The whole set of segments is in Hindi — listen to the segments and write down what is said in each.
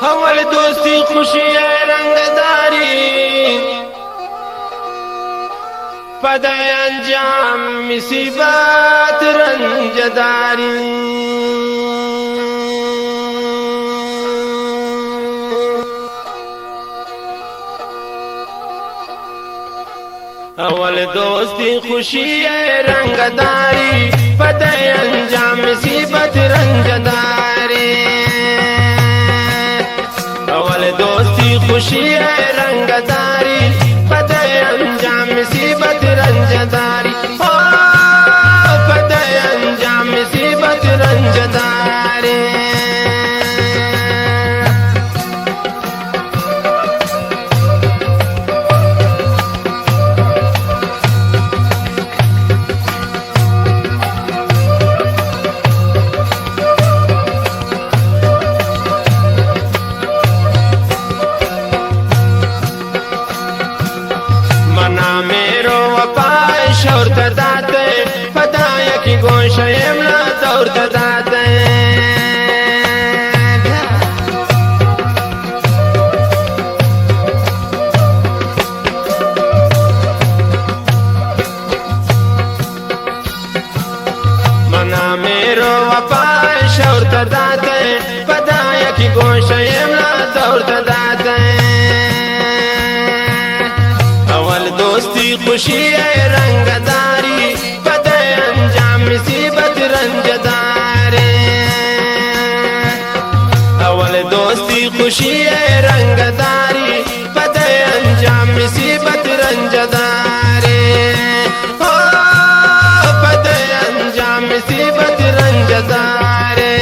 अवल दोस्ती खुशी है रंगदारी, पदय अंजाम मुसीबत रंजदारी। अवल दोस्ती खुशी है रंगदारी, पदय अंजाम मुसीबत रंजदारी। अवल दोस्ती खुशी है रंगदारी, पदय अंजाम मुसीबत रंजदारी। ओ पदय अंजाम मुसीबत रंजदारी। शौर दाते पदाय की गोश यमला दौर दाते। मना मेरो अपाय शौर दाते पदाय की गोश यमला दौर दाते। अवल दोस्ती खुशी है रंगदारी, पदय अंजाम मुसीबत रंजदारी। अवल दोस्ती खुशी है रंगदारी, पदय अंजाम मुसीबत रंजदारी। ओ पदय अंजाम मुसीबत रंजदारी।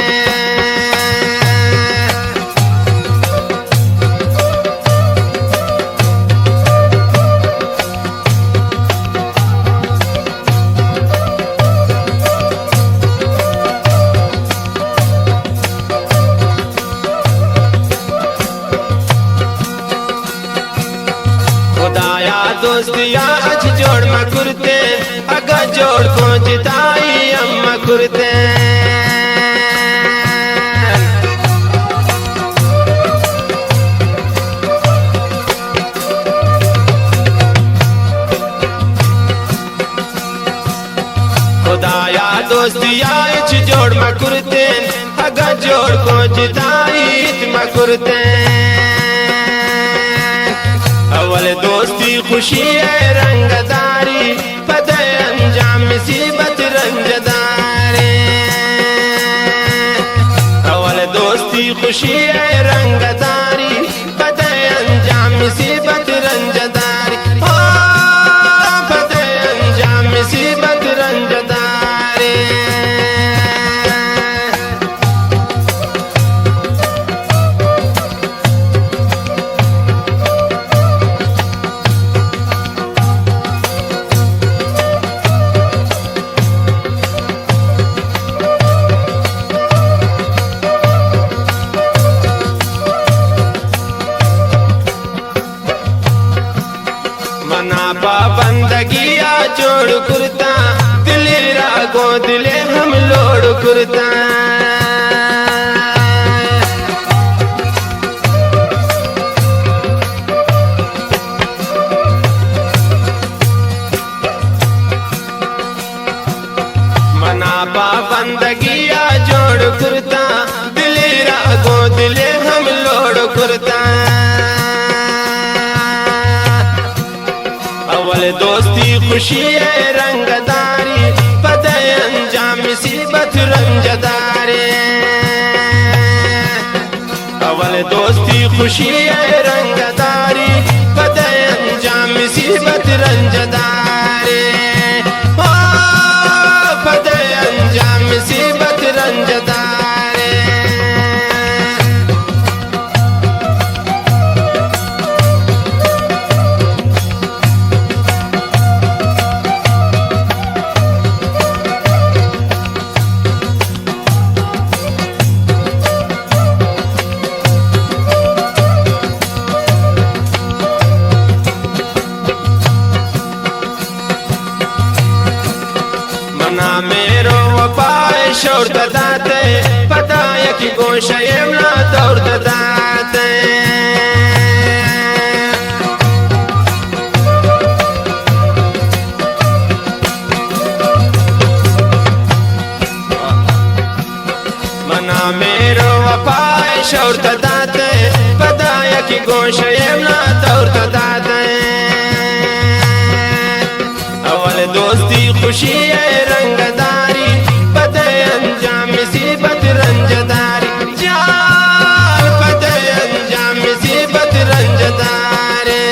दोस्तिया अच जोड़ मकुरते, अगा जोड़ को जिताई अम्मा कुरते। खुदाया दोस्तिया अच जोड़ मकुरते, अगा जोड़ को जिताई मकुरते। अवल दोस्ती खुशी है रंगदारी, पदय अंजाम मुसीबत रंजदारी। अवल दोस्ती खुशी है रंगदारी, पदय अंजाम मुसीबत रंजदारी। ओ पदय अंजाम मुसीबत रंजदारी। बंदगिया जोड़ कुर्ता, दिले रागो दिले हम लोड़ कुर्ता। मना बंदगिया जोड़ कुर्ता, दिले रागो दिले हम लोड़ कुर्ता। अवल दोस्ती खुशी है रंगदारी, पदय अंजाम मुसीबत रंजदारी। अवल दोस्ती खुशी है रंगदारी, पदय अंजाम मुसीबत रंजदारी। ओ पदय अंजाम मुसीबत रंजदारी। मेरो वफाय शौर दाते, पदाय की गोश यमला दौर दाते। मेरो वफाए शौर दाते पदाया की गोश यमना तौर दाते अवल दोस्ती खुशी है रंगदारी पते अंजाम मुसीबत रंजदारी जान पते अंजाम मुसीबत रंजदारी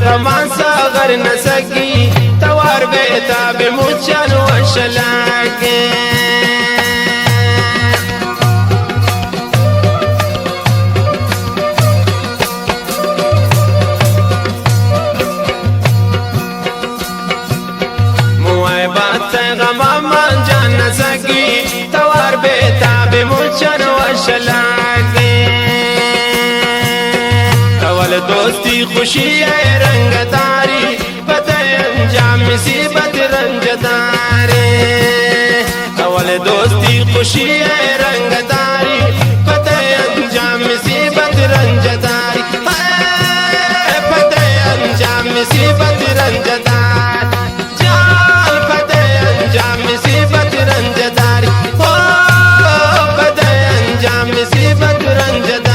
गमान सागर न सकी तवार बेता बेमुचन वशलाके मुआए बात गमान जान न सकी तवार बेता बेमुचन वशलाके दोस्ती खुशी है रंगदारी पते अंजाम मुसीबत रंजदारी अवल दोस्ती खुशी है रंगदारी पते अंजाम मुसीबत रंजदारी पते अंजाम मुसीबत रंजदारी जान पते अंजाम मुसीबत रंजदारी पते अंजाम मुसीबत रंजदारी